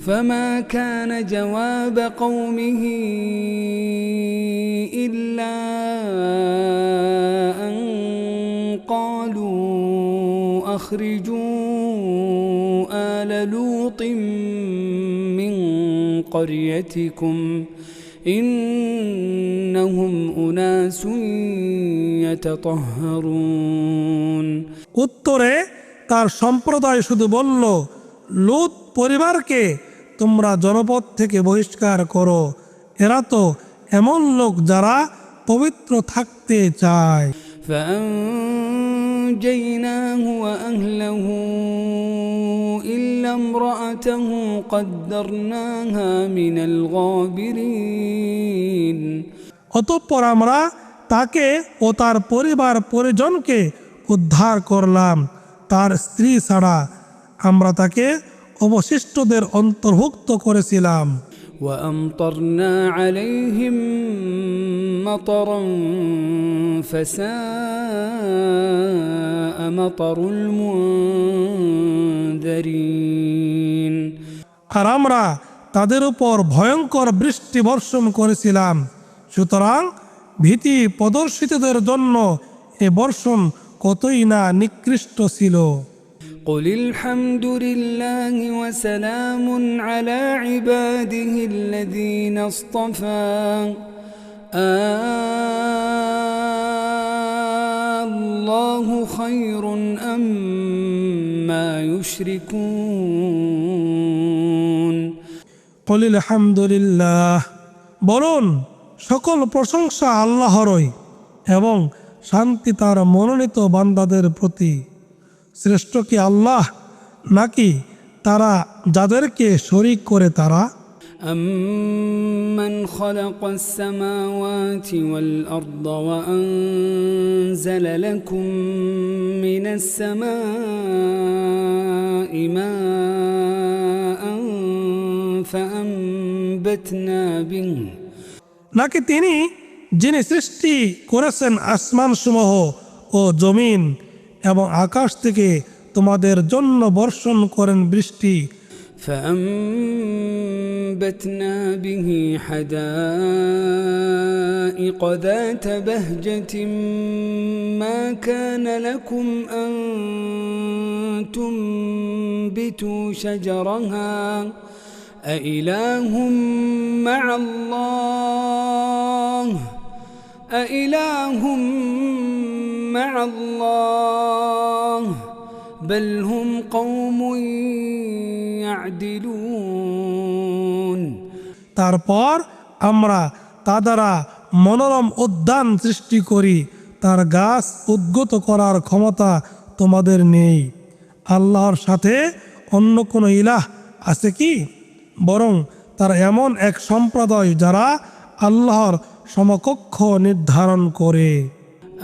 فما كان جواب قومه إلا أن قالوا أخرجوا آل لوط من قريتكم إنهم أناس يتطهرون। উত্তরে তার সম্প্রদায় শুধু বলল, লূত পরিবারকে তোমরা জনপদ থেকে বহিষ্কার করো, এরা তো এমন লোক যারা পবিত্র থাকতে চায়। فأنجيناه وأهله إلا امرأته قدرناها من الغابرين। অতঃপর আমরা তাকে ও তার পরিবার পরিজনকে উদ্ধার করলাম, তার স্ত্রী ছাড়া আমরা তাকে অবশিষ্টদের অন্তর্ভুক্ত করেছিলাম। وأمطرنا عليهم مطرا فساء مطر المنذرين। আর আমরা তাদের উপর ভয়ঙ্কর বৃষ্টি বর্ষণ করেছিলাম, সুতরাং ভীতি প্রদর্শিতদের জন্য এ বর্ষণ কতই না নিকৃষ্ট ছিল। قل الحمد لله وسلام على عباده الذين اصطفى الله خير أما يشركون। قل الحمد لله, বলুন সকল প্রশংসা আল্লাহরই এবং শান্তি তার মনোনীত বান্দাদের প্রতি। শ্রেষ্ঠ কি আল্লাহ নাকি তারা যাদেরকে শরীক করে তারা? أَمَّنْ خَلَقَ السَّمَاوَاتِ وَالْأَرْضَ وَأَنزَلَ لَكُم مِّنَ السَّمَاءِ مَاءً فَأَنبَتْنَا بِهِ। নাকি তিনি যিনি সৃষ্টি করেছেন আসমানসমূহ ও জমিন এবং আকাশ থেকে তোমাদের জন্য বর্ষণ করেন বৃষ্টি। فأنبتنا به حدائق ذات بهجة ما كان لكم أن تنبتوا شجرها أإله مع الله أإله مع الله بل هم قوم يعدلون। তারপর আমরা তা দ্বারা মনোরম উদ্যান সৃষ্টি করি, তার গাছ উদ্গত করার ক্ষমতা তোমাদের নেই। আল্লাহর সাথে অন্য কোনো ইলাহ আছে কি? বরং তারা এমন এক সম্প্রদায় যারা আল্লাহর সমকক্ষ নির্ধারণ করে।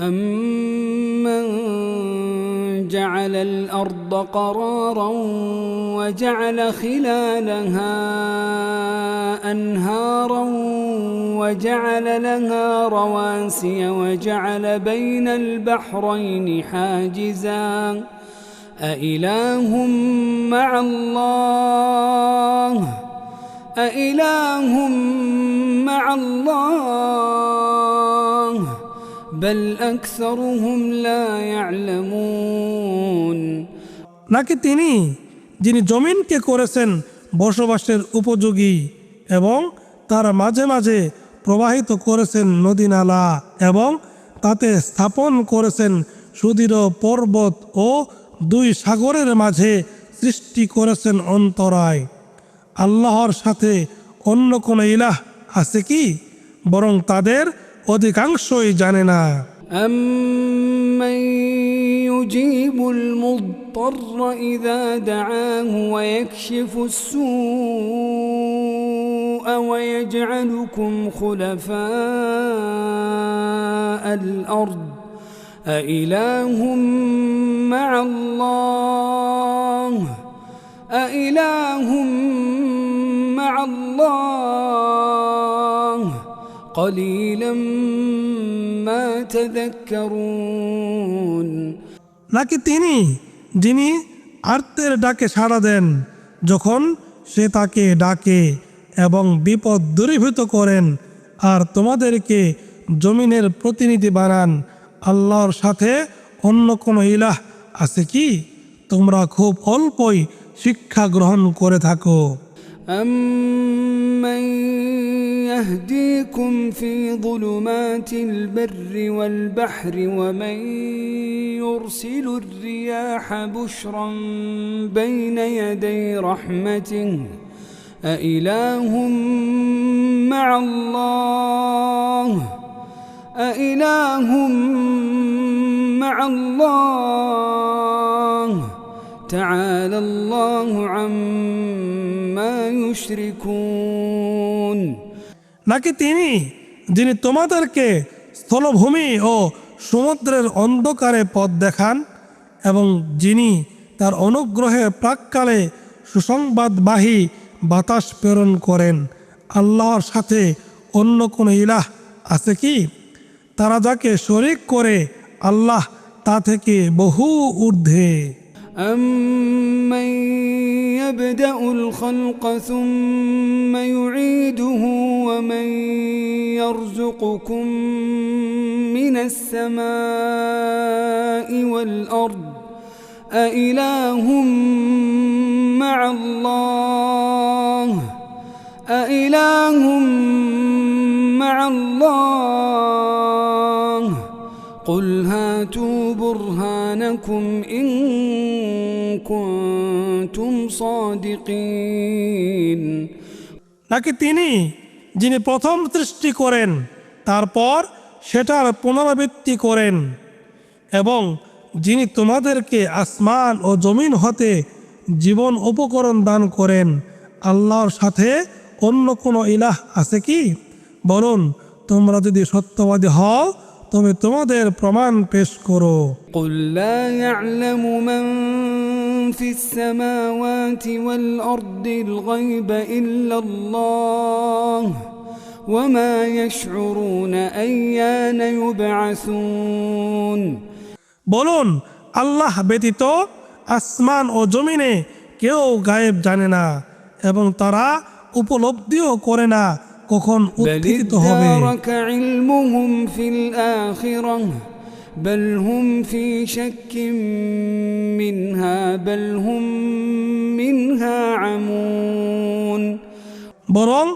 أَمَّنْ جَعَلَ الْأَرْضَ قَرَارًا وَجَعَلَ خِلَالَهَا أَنْهَارًا وَجَعَلَ لَهَا رَوَاسِيَ وَجَعَلَ بَيْنَ الْبَحْرَيْنِ حَاجِزًا أَإِلَهٌ مَّعَ اللَّهِ أإله مع الله بل أكثرهم لا يعلمون। নাকি তিনি যিনি জমিনকে করেছেন বসবাসের উপযোগী এবং তার মাঝে মাঝে প্রবাহিত করেছেন নদী নালা এবং তাতে স্থাপন করেছেন সুদৃঢ় পর্বত ও দুই সাগরের মাঝে সৃষ্টি করেছেন অন্তরায়। আল্লাহর সাথে অন্য কোন ইলাহ আছে কি? বরং তাদের অধিকাংশই জানে না। أَمَّن يُجِيبُ الْمُضْطَرَّ إِذَا دَعَاهُ وَيَكْشِفُ السُّوءَ وَيَجْعَلُكُمْ خُلَفَاءَ الْأَرْضِ أَإِلَهٌ مَّعَ اللَّهِ أإله مع الله قليلا ما تذكرون। নাকি তিনি যিনি আর্তের ডাকে সাড়া দেন যখন সে তাকে ডাকে এবং বিপদ দূরীভূত করেন আর তোমাদেরকে জমিনের প্রতিনিধি বানান। আল্লাহর সাথে অন্য কোনো ইলাহ আছে কি? তোমরা খুব অল্পই শিক্ষা গ্রহণ করে থাকো। أَمَّن يَهْدِيكُمْ فِي ظُلُمَاتِ الْبَرِّ وَالْبَحْرِ وَمَن يُرْسِلُ الرِّيَاحَ بُشْرًا بَيْنَ يَدَيْ رَحْمَتِهِ أَإِلَٰهٌ مَّعَ اللَّهِ أَإِلَٰهٌ مَّعَ اللَّهِ تعالى الله عما يشركون। নাকি তিনি যিনি তোমাদেরকে স্থলভূমি ও সমুদ্রের অন্ধকারে পথ দেখান এবং যিনি তার অনুগ্রহের প্রাক্কালে সুসংবাদবাহী বাতাস প্রেরণ করেন। আল্লাহর সাথে অন্য কোনো ইলাহ আছে কি? তারা যাকে শরীক করে আল্লাহ তা থেকে বহু ঊর্ধ্বে। أَمَّن يَبْدَأُ الْخَلْقَ ثُمَّ يُعِيدُهُ وَمَن يَرْزُقُكُم مِّنَ السَّمَاءِ وَالْأَرْضِ أَإِلَٰهٌ مَّعَ اللَّهِ أَإِلَٰهٌ مَّعَ اللَّهِ قُلْ هَاتُوا بُرْهَانَكُمْ إِن كُنتُمْ صَادِقِينَ। নাকি তিনি যিনি প্রথম সৃষ্টি করেন তারপর সেটার পুনরাবৃত্তি করেন এবং যিনি তোমাদেরকে আসমান ও জমিন হতে জীবন উপকরণ দান করেন, আল্লাহর সাথে অন্য কোনো ইলাহ আছে কি? বলুন, তোমরা যদি সত্যবাদী হও তবে তোমাদের প্রমাণ পেশ করো। قُل لَّا يَعْلَمُ مَن فِي السَّمَاوَاتِ وَالْأَرْضِ الْغَيْبَ إِلَّا اللَّهُ وَمَا يَشْعُرُونَ أَيَّانَ يُبْعَثُونَ। বলুন, আল্লাহ ব্যতীত আসমান ও জমিনে কেউ গায়েব জানে না এবং তারা উপলব্ধিও করে না কখন উত্থিত হবে। بل ادارك علمهم في الآخرة بل هم في شك منها بل هم منها عمون। বরং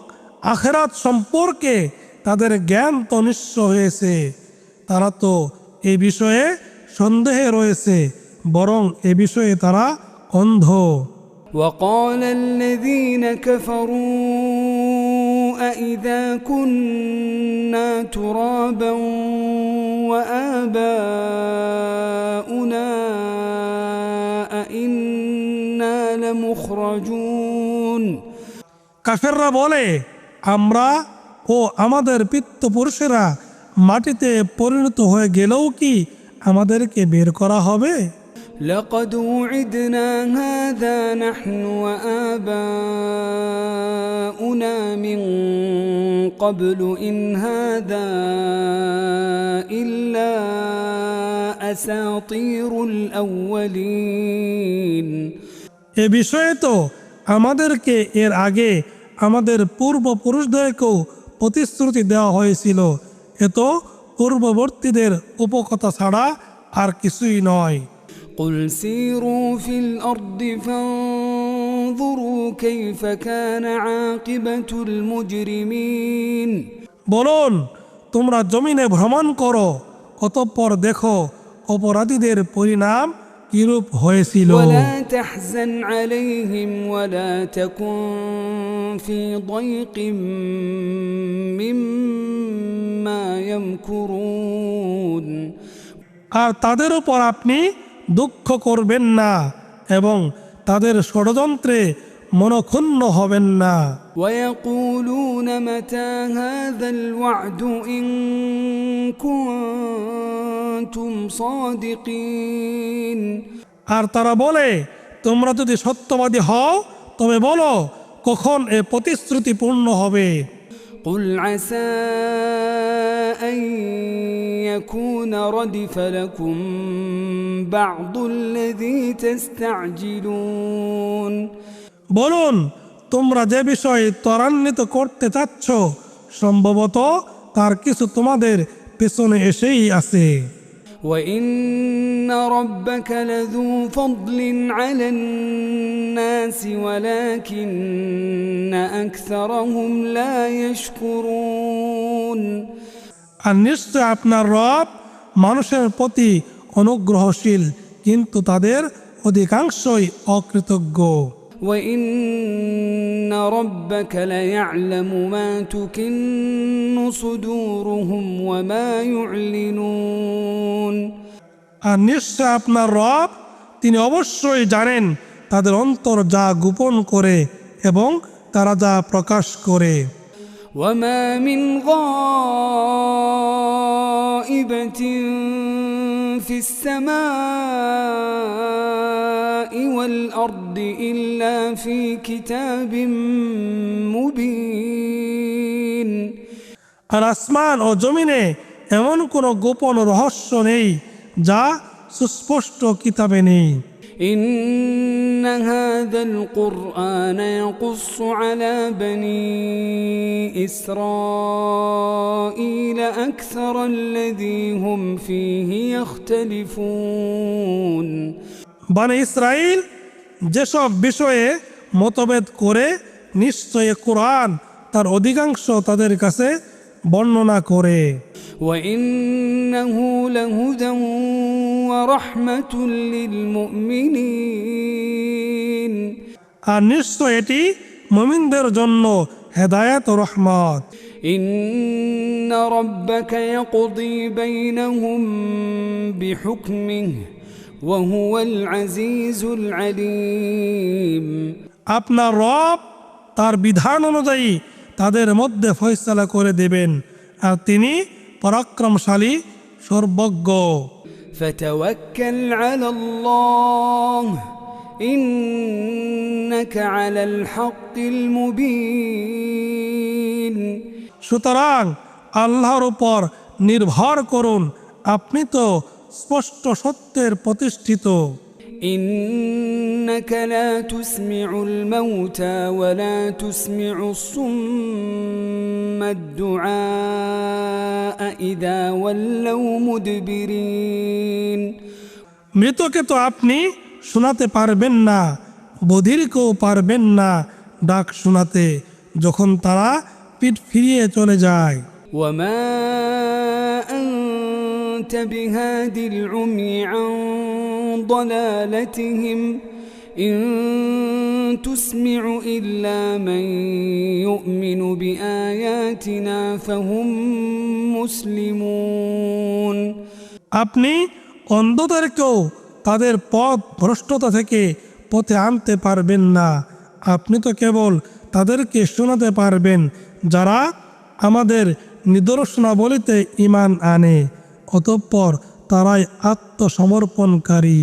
আখিরাত সম্পর্কে তাদের জ্ঞান তো নিঃস্ব হয়েছে, তারা তো এই বিষয়ে সন্দেহে রয়েছে, বরং এ বিষয়ে তারা অন্ধ। وقال الذين كفروا أإذا كنا ترابا وآباؤنا أإنا لمخرجون। কাফেররা বলে, আমরা ও আমাদের পিতৃপুরুষেরা মাটিতে পরিণত হয়ে গেলেও কি আমাদেরকে বের করা হবে? لقد وعدنا هذا نحن وآباؤنا من قبل إن هذا إلا أساطير الأولين। এ বিষয়ে তো আমাদেরকে এর আগে আমাদের পূর্বপুরুষদেরকেও প্রতিশ্রুতি দেওয়া হয়েছিল, এ তো পূর্ববর্তীদের উপকথা ছাড়া আর কিছুই নয়। قل سيروا في الأرض فانظروا كيف كان عاقبة المجرمين। বলুন, তোমরা জমিনে ভ্রমণ করো, অতঃপর দেখো অপরাধীদের পরিণাম কিরূপ হয়েছিল। ولا تحزن عليهم ولا تكن في ضيق مما يمكرون। আর তাদের উপর আপনি দুঃখ করবেন না এবং তাদের ষড়যন্ত্রে মনক্ষুণ্ণ হবেন না। ويقولون متى هذا الوعد إن كنتم صادقين। আর তারা বলে, তোমরা যদি সত্যবাদী হও তবে বলো কখন এ প্রতিশ্রুতি পূর্ণ হবে। قل عسى أن يكون ردف لكم بعض الذي تستعجلون। বলুন, তোমরা যে বিষয় ত্বরান্বিত করতে চাচ্ছ সম্ভবত তার কিছু তোমাদের পেছনে এসেই আছে। وإن ربك لذو فضل على الناس ولكن أكثرهم لا يشكرون। আর নিশ্চয় আপনার রব মানুষের প্রতি অনুগ্রহশীল, কিন্তু তাদের অধিকাংশই অকৃতজ্ঞ। وإن ربك ليعلم ما تكن صدورهم وما يعلنون। আর নিশ্চয় আপনার রব তিনি অবশ্যই জানেন তাদের অন্তর যা গোপন করে এবং তারা যা প্রকাশ করে। وما من غائبة في السماء والأرض إلا في كتاب مبين। আর আসমান ও জমিনে এমন কোনো গোপন রহস্য নেই যা সুস্পষ্ট কিতাবে নেই। إن هذا القرآن يقص على بني إسرائيل أكثر الذي هم فيه يختلفون। বনি ইসরাইল যেসব বিষয়ে মতভেদ করে নিশ্চয় কোরআন তার অধিকাংশ তাদের কাছে বর্ণনা করে। وإنه لهدى ورحمة للمؤمنين। আর নিশ্চয় এটি মুমিনদের জন্য হেদায়েত ও রহমত। إن ربك يقضي بينهم بحكمه وهو العزيز العليم। আপনার রব তার বিধান অনুযায়ী তাদের মধ্যে ফয়সালা করে দেবেন, আর তিনি পরাক্রমশালী সর্বজ্ঞ। فتوكل على الله إنك على الحق المبين। সুতরাং আল্লাহর উপর নির্ভর করুন, আপনি তো স্পষ্ট সত্যের প্রতিষ্ঠিত। إنك لا تسمع الموتى ولا تسمع الصم الدعاء إذا ولوا مدبرين। মৃতকে তো আপনি শোনাতে পারবেন না, বধিরকেও পারবেন না ডাক শোনাতে যখন তারা পিঠ ফিরিয়ে চলে যায়। وما أنت بهاد العمي عن ضلالتهم إن تسمع إلا من يؤمن بآياتنا فهم مسلمون। আপনি অন্ধদেরকেও তাদের পথ ভ্রষ্টতা থেকে পথে আনতে পারবেন না, আপনি তো কেবল তাদেরকে শোনাতে পারবেন যারা আমাদের নিদর্শনাবলীতে ঈমান আনে, অতঃপর তারাই আত্মসমর্পণকারী।